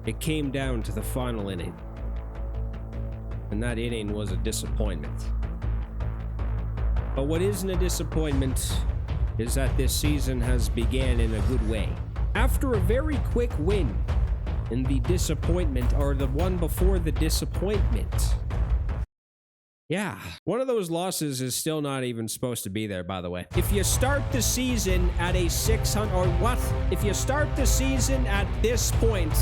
It came down to the final inning. And that inning was a disappointment. But what isn't a disappointment is that this season has began in a good way. After a very quick win in the disappointment, or the one before the disappointment. Yeah, one of those losses is still not even supposed to be there, by the way. If you start the season at a 600, or what? If you start the season at this point,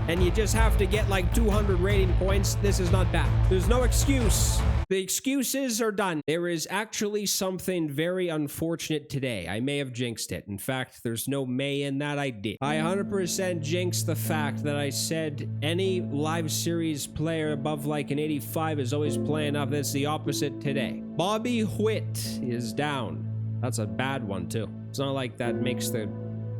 and you just have to get like 200 rating points, this is not bad. There's no excuse. The excuses are done. There is actually something very unfortunate today. I may have jinxed it. In fact, there's no may in that. I did. I 100% jinxed the fact that I said any live series player above like an 85 is always playing up. That's the opposite today. Bobby Whitt is down. That's a bad one too. It's not like that makes the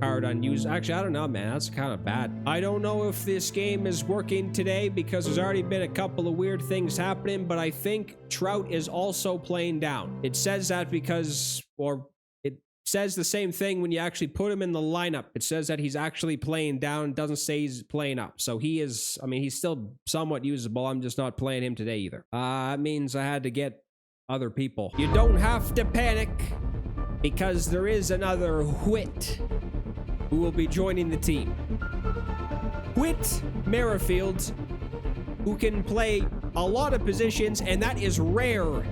card unused. Actually, I don't know, man. That's kind of bad. I don't know if this game is working today because there's already been a couple of weird things happening, but I think Trout is also playing down. It says that because, or it says the same thing when you actually put him in the lineup. It says that he's actually playing down. It doesn't say he's playing up. So he is, I mean, he's still somewhat usable. I'm just not playing him today either. That means I had to get other people. You don't have to panic because there is another Whit who will be joining the team. Whit Merrifield, who can play a lot of positions, and that is rare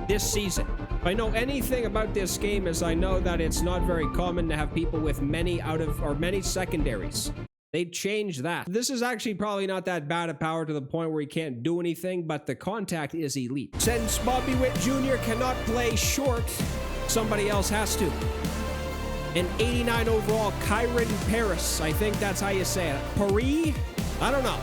this season. If I know anything about this game, is I know that it's not very common to have people with many secondaries. They changed that. This is actually probably not that bad a power to the point where he can't do anything, but the contact is elite. Since Bobby Witt Jr. cannot play short, somebody else has to. An 89 overall, Kyron Paris. I think that's how you say it. Paris? I don't know.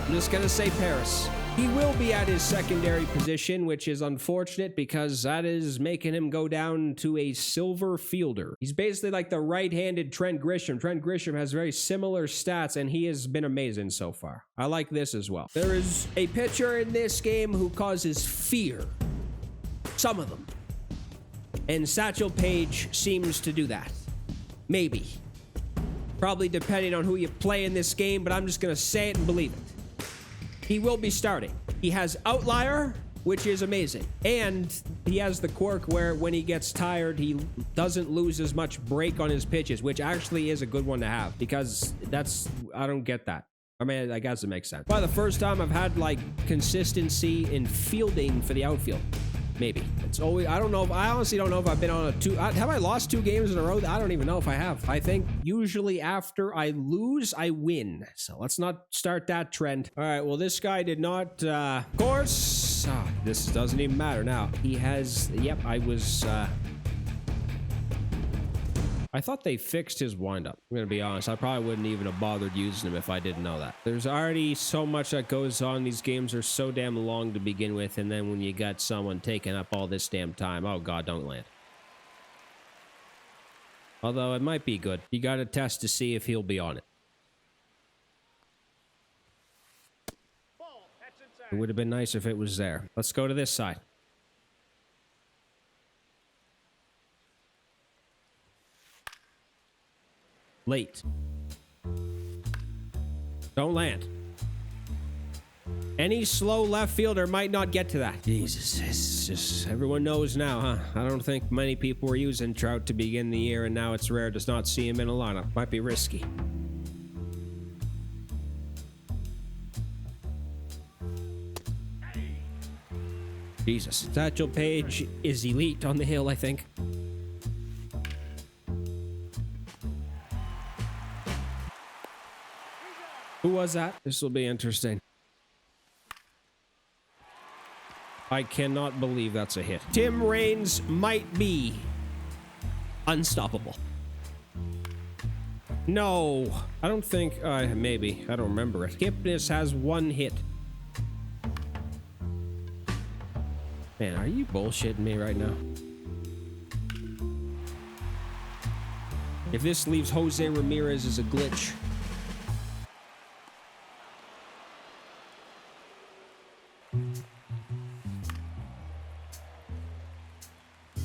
I'm just going to say Paris. He will be at his secondary position, which is unfortunate because that is making him go down to a silver fielder. He's basically like the right-handed Trent Grisham. Trent Grisham has very similar stats, and he has been amazing so far. I like this as well. There is a pitcher in this game who causes fear. Some of them. And Satchel Paige seems to do that. Maybe. Probably depending on who you play in this game, but I'm just going to say it and believe it. He will be starting. He has outlier, which is amazing. And he has the quirk where when he gets tired, he doesn't lose as much break on his pitches, which actually is a good one to have because I don't get that. I mean, I guess it makes sense. Probably the first time I've had like consistency in fielding for the outfield. Maybe. It's always, I don't know. I honestly don't know if I've been on have I lost 2 games in a row? I don't even know if I have. I think usually after I lose, I win. So let's not start that trend. All right. Well, this guy did not, of course, this doesn't even matter now. He has, yep, I thought they fixed his windup. I'm going to be honest. I probably wouldn't even have bothered using him if I didn't know that. There's already so much that goes on. These games are so damn long to begin with. And then when you got someone taking up all this damn time, oh God, don't land. Although it might be good. You got to test to see if he'll be on it. It would have been nice if it was there. Let's go to this side. Late. Don't land. Any slow left fielder might not get to that. Jesus, it's just everyone knows now, huh? I don't think many people were using Trout to begin the year, and now it's rare to not see him in a lineup. Might be risky. Jesus. Satchel Paige is elite on the hill, I think. Who was that? This will be interesting. I cannot believe that's a hit. Tim Raines might be unstoppable. No, I don't think, maybe. I don't remember it. Kipnis has 1 hit. Man, are you bullshitting me right now? If this leaves Jose Ramirez as a glitch.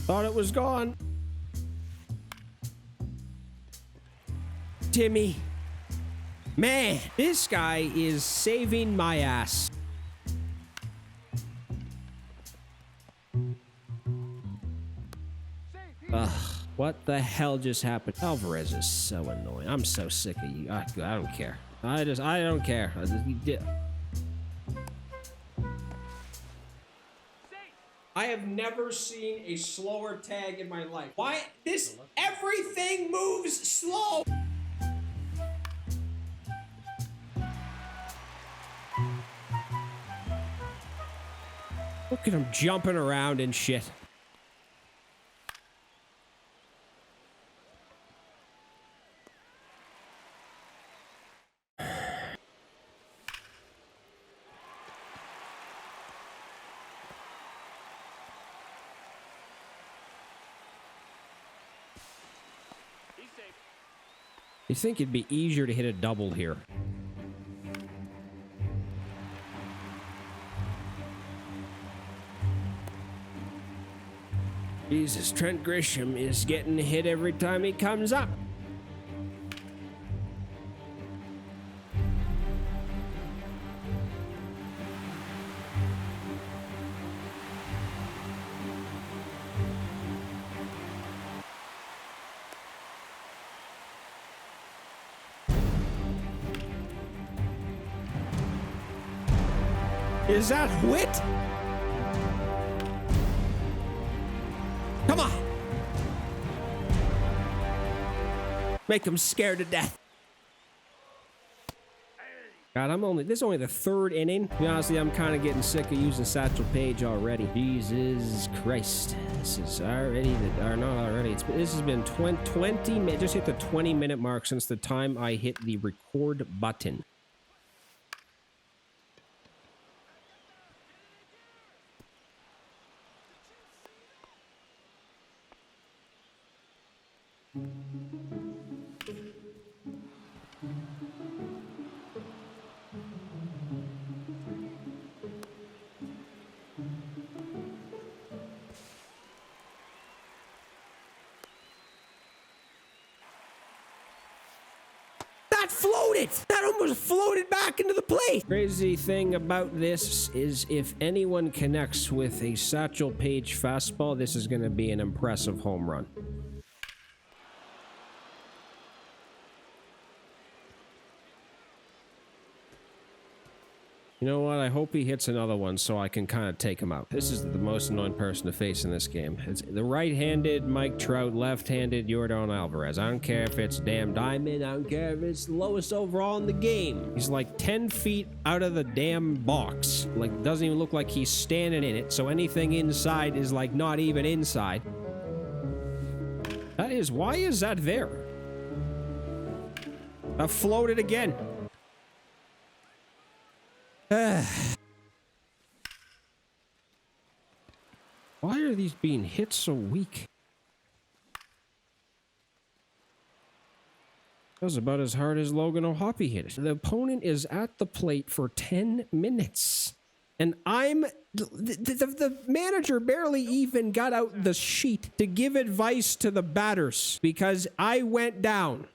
Thought it was gone. Man, this guy is saving my ass. Ugh, what the hell just happened? Alvarez is so annoying. I'm so sick of you. I don't care. I don't care. I have never seen a slower tag in my life. Why? Everything moves slow. Look at him jumping around and shit. You think it'd be easier to hit a double here? Jesus, Trent Grisham is getting hit every time he comes up. Is that Whit? Come on. Make him scared to death. God, this is only the third inning. To be honest with you, I'm kind of getting sick of using Satchel Paige already. Jesus Christ. This is already, not already. This has been 20 minutes, just hit the 20-minute mark since the time I hit the record button. That floated! That almost floated back into the plate! Crazy thing about this is if anyone connects with a Satchel Paige fastball, this is going to be an impressive home run. You know what? I hope he hits another one so I can kind of take him out. This is the most annoying person to face in this game. It's the right-handed Mike Trout, left-handed Yordan Alvarez. I don't care if it's damn Diamond. I don't care if it's the lowest overall in the game. He's like 10 feet out of the damn box. Like, doesn't even look like he's standing in it, so anything inside is like not even inside. Why is that there? That floated again. Why are these being hit so weak? That was about as hard as Logan O'Hoppe hit it. The opponent is at the plate for 10 minutes. And the manager barely even got out the sheet to give advice to the batters because I went down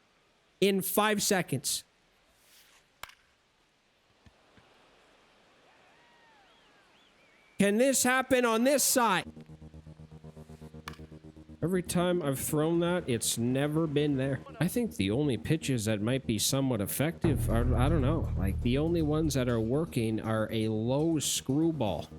in 5 seconds. Can this happen on this side? Every time I've thrown that, it's never been there. I think the only pitches that might be somewhat effective are, I don't know, like the only ones that are working are a low screwball.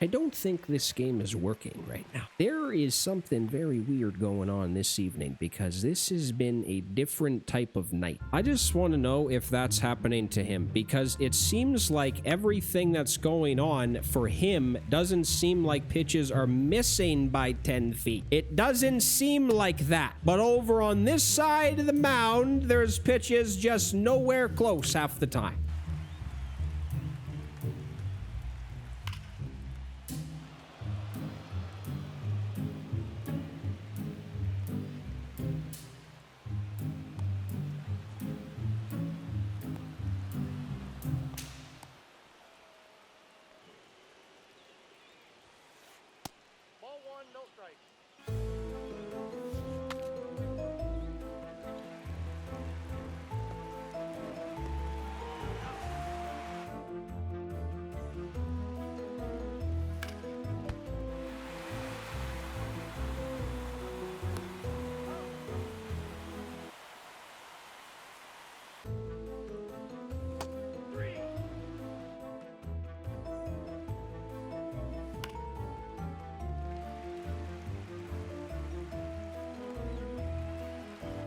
I don't think this game is working right now. There is something very weird going on this evening because this has been a different type of night. I just want to know if that's happening to him because it seems like everything that's going on for him doesn't seem like pitches are missing by 10 feet. It doesn't seem like that. But over on this side of the mound, there's pitches just nowhere close half the time.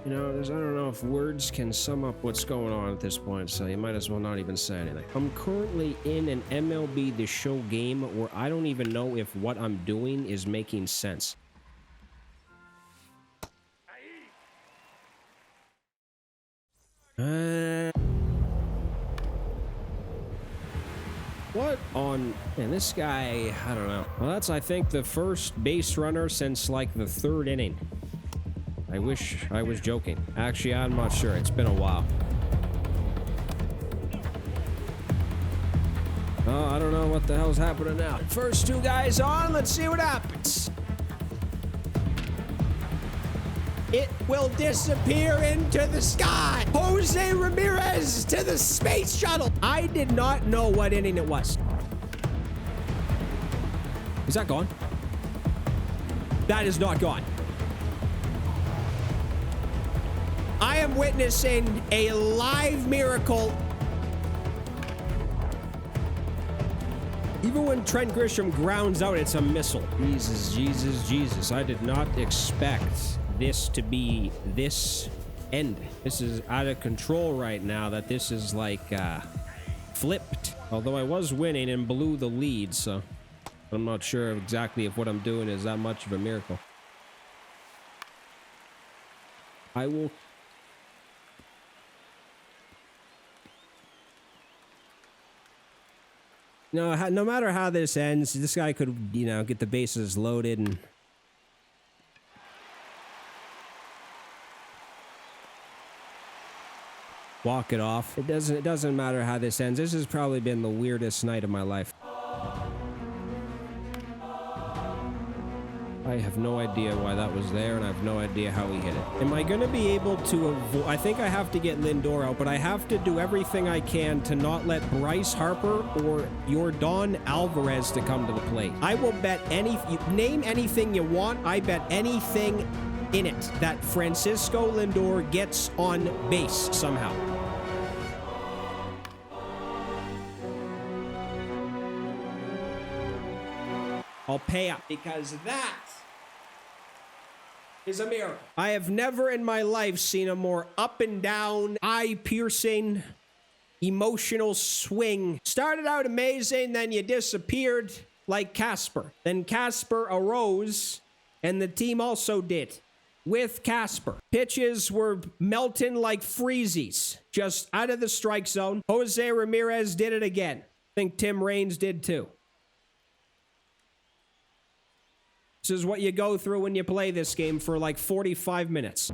You know, I don't know if words can sum up what's going on at this point, so you might as well not even say anything. I'm currently in an MLB The Show game where I don't even know if what I'm doing is making sense. What on... Man, this guy, I don't know. Well, that's, I think, the first base runner since, like, the 3rd inning. I wish I was joking. Actually, I'm not sure. It's been a while. Oh, I don't know what the hell's happening now. First 2 guys on. Let's see what happens. It will disappear into the sky. Jose Ramirez to the space shuttle. I did not know what inning it was. Is that gone? That is not gone. I am witnessing a live miracle. Even when Trent Grisham grounds out, it's a missile. Jesus, Jesus, Jesus. I did not expect this to be this end. This is out of control right now, that this is like flipped. Although I was winning and blew the lead, so I'm not sure exactly if what I'm doing is that much of a miracle. I will... No matter how this ends, this guy could, you know, get the bases loaded and... walk it off. It doesn't matter how this ends. This has probably been the weirdest night of my life. I have no idea why that was there, and I have no idea how he hit it. Am I going to be able to avoid... I think I have to get Lindor out, but I have to do everything I can to not let Bryce Harper or Yordan Alvarez to come to the plate. I will bet name anything you want. I bet anything in it that Francisco Lindor gets on base somehow. I'll pay up because that is a miracle. I have never in my life seen a more up and down, eye-piercing, emotional swing. Started out amazing, then you disappeared like Casper. Then Casper arose, and the team also did with Casper. Pitches were melting like freezies, just out of the strike zone. Jose Ramirez did it again. I think Tim Raines did too. This is what you go through when you play this game for like 45 minutes.